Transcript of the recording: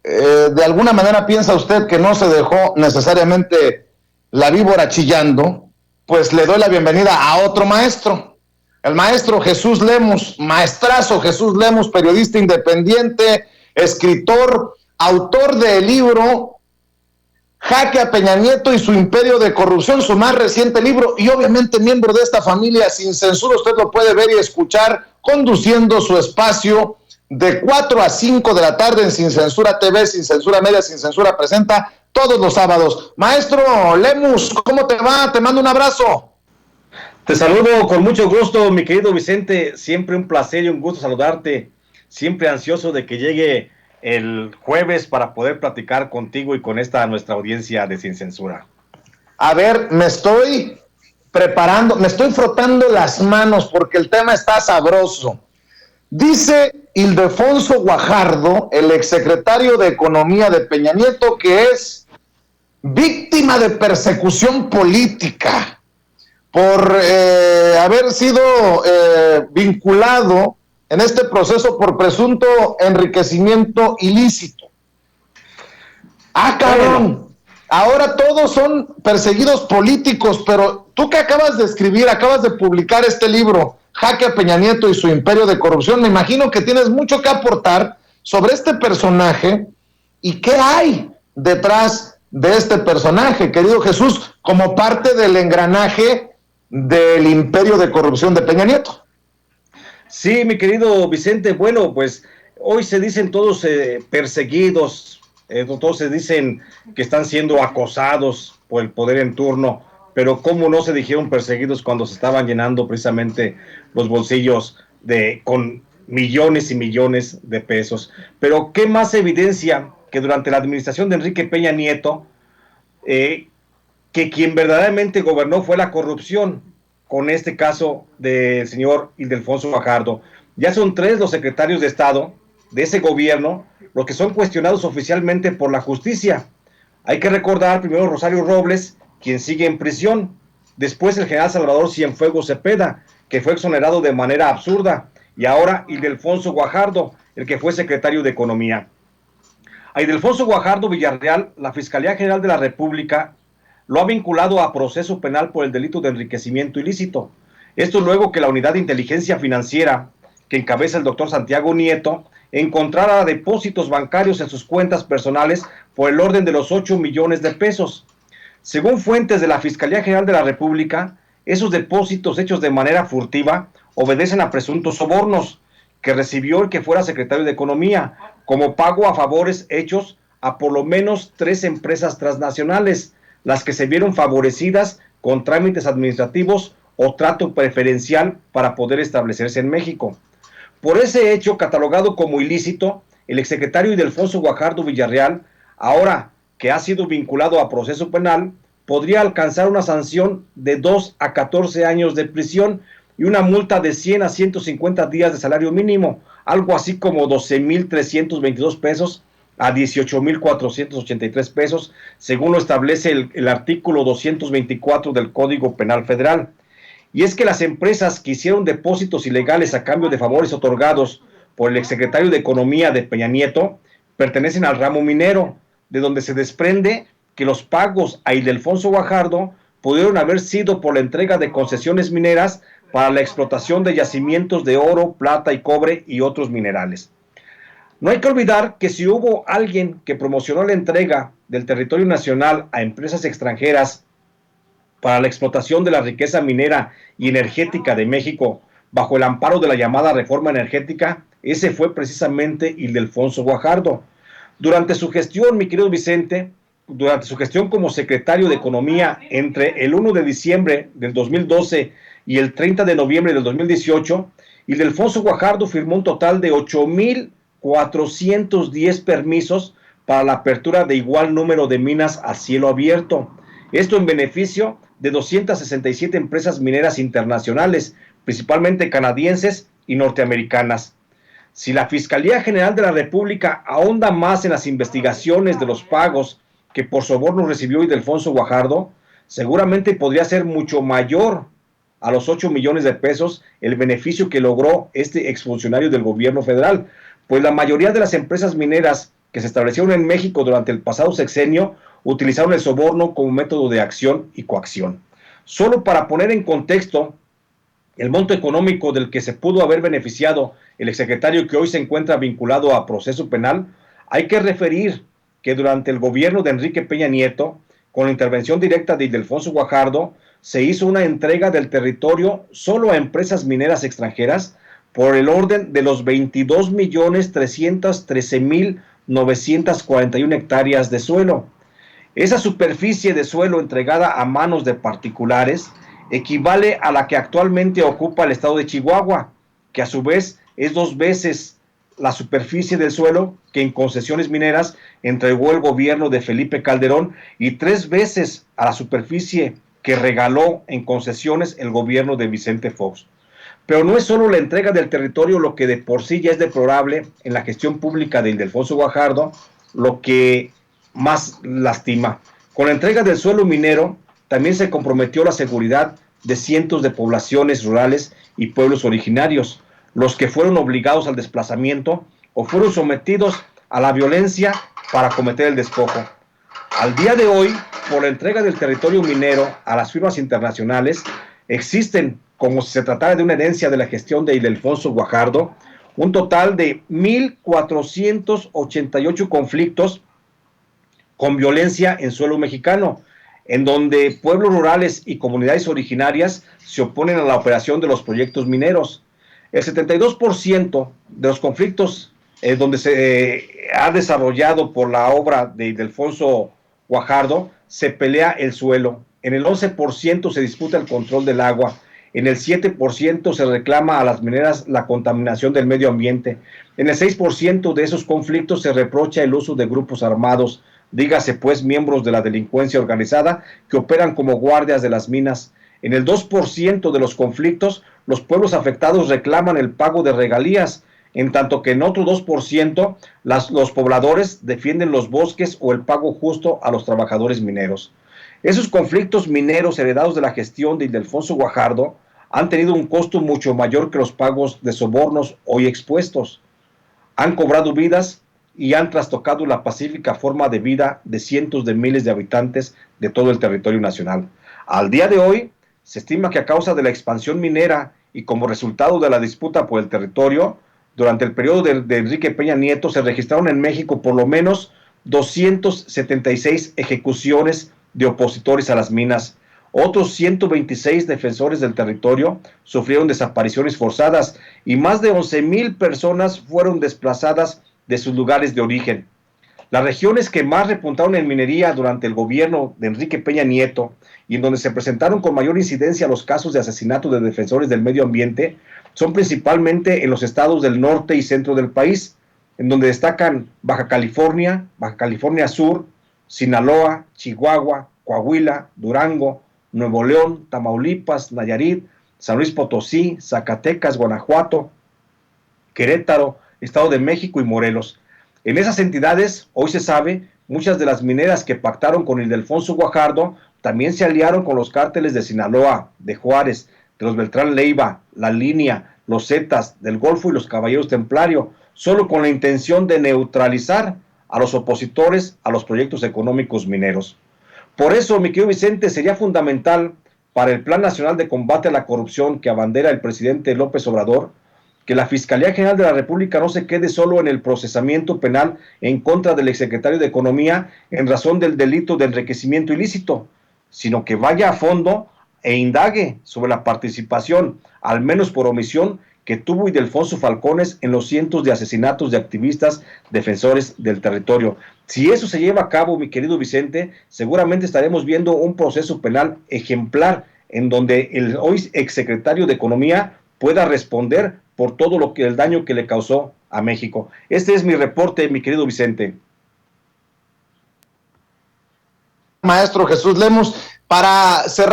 de alguna manera piensa usted que no se dejó necesariamente la víbora chillando, pues le doy la bienvenida a otro maestro, el maestro Jesús Lemus, maestrazo Jesús Lemus, periodista independiente, escritor, autor del libro Jaque a Peña Nieto y su imperio de corrupción, su más reciente libro, y obviamente miembro de esta familia Sin Censura. Usted lo puede ver y escuchar conduciendo su espacio de 4 a 5 de la tarde en Sin Censura TV, Sin Censura Media, Sin Censura Presenta, todos los sábados. Maestro Lemus, ¿cómo te va? Te mando un abrazo. Te saludo con mucho gusto, mi querido Vicente. Siempre un placer y un gusto saludarte. Siempre ansioso de que llegue el jueves para poder platicar contigo y con esta nuestra audiencia de Sin Censura. A ver, me estoy preparando, me estoy frotando las manos porque el tema está sabroso. Dice Ildefonso Guajardo, el exsecretario de Economía de Peña Nieto, que es víctima de persecución política por haber sido vinculado en este proceso por presunto enriquecimiento ilícito. Ah, cabrón, ahora todos son perseguidos políticos, pero tú que acabas de escribir, acabas de publicar este libro, Jaque a Peña Nieto y su imperio de corrupción, me imagino que tienes mucho que aportar sobre este personaje y qué hay detrás de este personaje, querido Jesús, como parte del engranaje del imperio de corrupción de Peña Nieto. Sí, mi querido Vicente, bueno, pues hoy se dicen todos perseguidos, todos se dicen que están siendo acosados por el poder en turno, pero ¿cómo no se dijeron perseguidos cuando se estaban llenando precisamente los bolsillos con millones y millones de pesos? Pero ¿qué más evidencia que durante la administración de Enrique Peña Nieto, que quien verdaderamente gobernó fue la corrupción, con este caso del señor Ildefonso Guajardo? Ya son 3 los secretarios de Estado de ese gobierno los que son cuestionados oficialmente por la justicia. Hay que recordar primero Rosario Robles, quien sigue en prisión, después el general Salvador Cienfuegos Cepeda, que fue exonerado de manera absurda, y ahora Ildefonso Guajardo, el que fue secretario de Economía. A Ildefonso Guajardo Villarreal, la Fiscalía General de la República lo ha vinculado a proceso penal por el delito de enriquecimiento ilícito. Esto luego que la Unidad de Inteligencia Financiera, que encabeza el doctor Santiago Nieto, encontrara depósitos bancarios en sus cuentas personales por el orden de los 8 millones de pesos. Según fuentes de la Fiscalía General de la República, esos depósitos hechos de manera furtiva obedecen a presuntos sobornos que recibió el que fuera secretario de Economía, como pago a favores hechos a por lo menos 3 empresas transnacionales, las que se vieron favorecidas con trámites administrativos o trato preferencial para poder establecerse en México. Por ese hecho, catalogado como ilícito, el exsecretario Ildefonso Guajardo Villarreal, ahora que ha sido vinculado a proceso penal, podría alcanzar una sanción de 2 a 14 años de prisión y una multa de 100 a 150 días de salario mínimo, algo así como 12,322 pesos a 18,483 pesos, según lo establece el artículo 224 del Código Penal Federal. Y es que las empresas que hicieron depósitos ilegales a cambio de favores otorgados por el exsecretario de Economía de Peña Nieto pertenecen al ramo minero, de donde se desprende que los pagos a Ildefonso Guajardo pudieron haber sido por la entrega de concesiones mineras para la explotación de yacimientos de oro, plata y cobre y otros minerales. No hay que olvidar que si hubo alguien que promocionó la entrega del territorio nacional a empresas extranjeras para la explotación de la riqueza minera y energética de México bajo el amparo de la llamada reforma energética, ese fue precisamente Ildefonso Guajardo. Durante su gestión, mi querido Vicente, durante su gestión como secretario de Economía entre el 1 de diciembre del 2012 y el 30 de noviembre del 2018, Ildefonso Guajardo firmó un total de 8,410 permisos para la apertura de igual número de minas a cielo abierto. Esto en beneficio de 267 empresas mineras internacionales, principalmente canadienses y norteamericanas. Si la Fiscalía General de la República ahonda más en las investigaciones de los pagos que por soborno recibió Ildefonso Guajardo, seguramente podría ser mucho mayor a los 8 millones de pesos el beneficio que logró este exfuncionario del gobierno federal, pues la mayoría de las empresas mineras que se establecieron en México durante el pasado sexenio utilizaron el soborno como método de acción y coacción. Solo para poner en contexto el monto económico del que se pudo haber beneficiado el exsecretario que hoy se encuentra vinculado a proceso penal, hay que referir que durante el gobierno de Enrique Peña Nieto, con la intervención directa de Ildefonso Guajardo, se hizo una entrega del territorio solo a empresas mineras extranjeras por el orden de los 22.313.941 hectáreas de suelo. Esa superficie de suelo entregada a manos de particulares equivale a la que actualmente ocupa el estado de Chihuahua, que a su vez es 2 veces la superficie del suelo que en concesiones mineras entregó el gobierno de Felipe Calderón y 3 veces a la superficie que regaló en concesiones el gobierno de Vicente Fox. Pero no es solo la entrega del territorio lo que de por sí ya es deplorable en la gestión pública de Ildefonso Guajardo, lo que más lastima. Con la entrega del suelo minero también se comprometió la seguridad de cientos de poblaciones rurales y pueblos originarios, los que fueron obligados al desplazamiento o fueron sometidos a la violencia para cometer el despojo. Al día de hoy, por la entrega del territorio minero a las firmas internacionales, existen, como si se tratara de una herencia de la gestión de Ildefonso Guajardo, un total de 1,488 conflictos con violencia en suelo mexicano, en donde pueblos rurales y comunidades originarias se oponen a la operación de los proyectos mineros. El 72% de los conflictos donde se ha desarrollado por la obra de Ildefonso Guajardo se pelea el suelo. En el 11% se disputa el control del agua. En el 7% se reclama a las mineras la contaminación del medio ambiente. En el 6% de esos conflictos se reprocha el uso de grupos armados, dígase pues miembros de la delincuencia organizada que operan como guardias de las minas. En el 2% de los conflictos, los pueblos afectados reclaman el pago de regalías, en tanto que en otro 2% los pobladores defienden los bosques o el pago justo a los trabajadores mineros. Esos conflictos mineros heredados de la gestión de Ildefonso Guajardo han tenido un costo mucho mayor que los pagos de sobornos hoy expuestos. Han cobrado vidas y han trastocado la pacífica forma de vida de cientos de miles de habitantes de todo el territorio nacional. Al día de hoy, se estima que a causa de la expansión minera y como resultado de la disputa por el territorio, durante el periodo de Enrique Peña Nieto se registraron en México por lo menos 276 ejecuciones de opositores a las minas. Otros 126 defensores del territorio sufrieron desapariciones forzadas y más de 11,000 personas fueron desplazadas de sus lugares de origen. Las regiones que más repuntaron en minería durante el gobierno de Enrique Peña Nieto y en donde se presentaron con mayor incidencia los casos de asesinato de defensores del medio ambiente son principalmente en los estados del norte y centro del país, en donde destacan Baja California Sur, Sinaloa, Chihuahua, Coahuila, Durango, Nuevo León, Tamaulipas, Nayarit, San Luis Potosí, Zacatecas, Guanajuato, Querétaro, Estado de México y Morelos. En esas entidades, hoy se sabe, muchas de las mineras que pactaron con Ildefonso Guajardo también se aliaron con los cárteles de Sinaloa, de Juárez, de los Beltrán Leiva, La Línea, los Zetas, del Golfo y los Caballeros Templario, solo con la intención de neutralizar a los opositores a los proyectos económicos mineros. Por eso, mi querido Vicente, sería fundamental para el Plan Nacional de Combate a la Corrupción que abandera el presidente López Obrador, que la Fiscalía General de la República no se quede solo en el procesamiento penal en contra del exsecretario de Economía en razón del delito de enriquecimiento ilícito, sino que vaya a fondo e indague sobre la participación, al menos por omisión, que tuvo Ildefonso Falcones en los cientos de asesinatos de activistas defensores del territorio. Si eso se lleva a cabo, mi querido Vicente, seguramente estaremos viendo un proceso penal ejemplar en donde el hoy exsecretario de Economía pueda responder por todo lo que el daño que le causó a México. Este es mi reporte, mi querido Vicente. Maestro Jesús Lemus, para cerrar